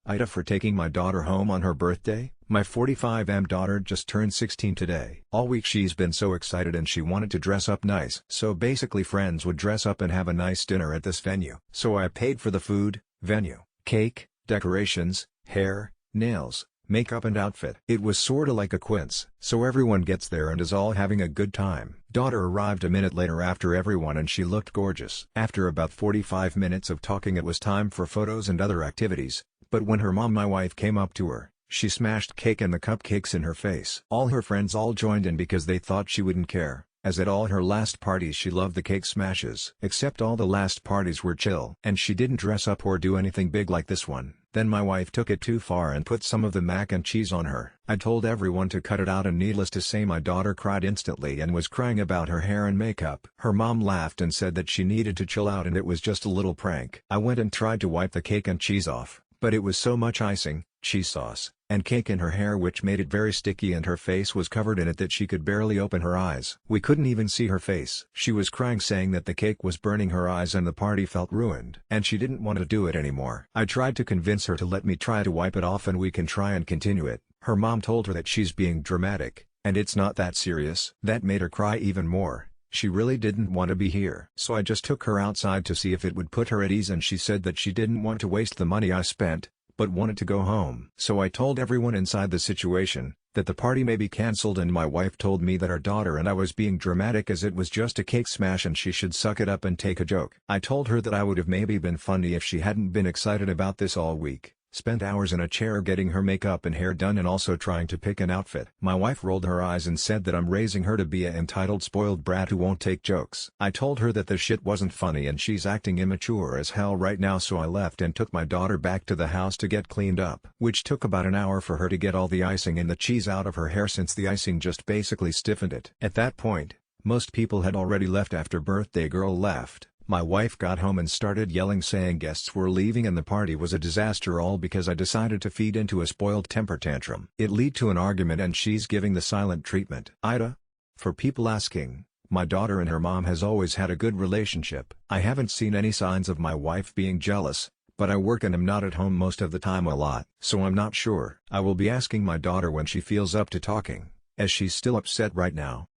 AITA for taking my daughter home on her birthday. My 45M daughter just turned 16 today. All week she's been so excited and she wanted to dress up nice. So basically friends would dress up and have a nice dinner at this venue. So I paid for the food, venue, cake, decorations, hair, nails, makeup and outfit. It was sorta like a quince. So everyone gets there and is all having a good time. Daughter arrived a minute later after everyone and she looked gorgeous. After about 45 minutes of talking it was time for photos and other activities, but when her mom, my wife, came up to her, she smashed cake and the cupcakes in her face. All her friends all joined in because they thought she wouldn't care, as at all her last parties she loved the cake smashes. Except all the last parties were chill. And she didn't dress up or do anything big like this one. Then my wife took it too far and put some of the mac and cheese on her. I told everyone to cut it out and needless to say my daughter cried instantly and was crying about her hair and makeup. Her mom laughed and said that she needed to chill out and it was just a little prank. I went and tried to wipe the cake and cheese off, but it was so much icing, cheese sauce, and cake in her hair which made it very sticky and her face was covered in it that she could barely open her eyes. We couldn't even see her face. She was crying saying that the cake was burning her eyes and the party felt ruined. And she didn't want to do it anymore. I tried to convince her to let me try to wipe it off and we can try and continue it. Her mom told her that she's being dramatic, and it's not that serious. That made her cry even more. She really didn't want to be here. So I just took her outside to see if it would put her at ease and she said that she didn't want to waste the money I spent, but wanted to go home. So I told everyone inside the situation, that the party may be cancelled and my wife told me that our daughter and I was being dramatic as it was just a cake smash and she should suck it up and take a joke. I told her that I would have maybe been funny if she hadn't been excited about this all week. Spent hours in a chair getting her makeup and hair done and also trying to pick an outfit. My wife rolled her eyes and said that I'm raising her to be a entitled spoiled brat who won't take jokes. I told her that the shit wasn't funny and she's acting immature as hell right now so I left and took my daughter back to the house to get cleaned up. Which took about an hour for her to get all the icing and the cheese out of her hair since the icing just basically stiffened it. At that point, most people had already left after birthday girl left. My wife got home and started yelling saying guests were leaving and the party was a disaster all because I decided to feed into a spoiled temper tantrum. It led to an argument and she's giving the silent treatment. AITA for people asking, my daughter and her mom has always had a good relationship. I haven't seen any signs of my wife being jealous, but I work and am not at home most of the time a lot, so I'm not sure. I will be asking my daughter when she feels up to talking, as she's still upset right now.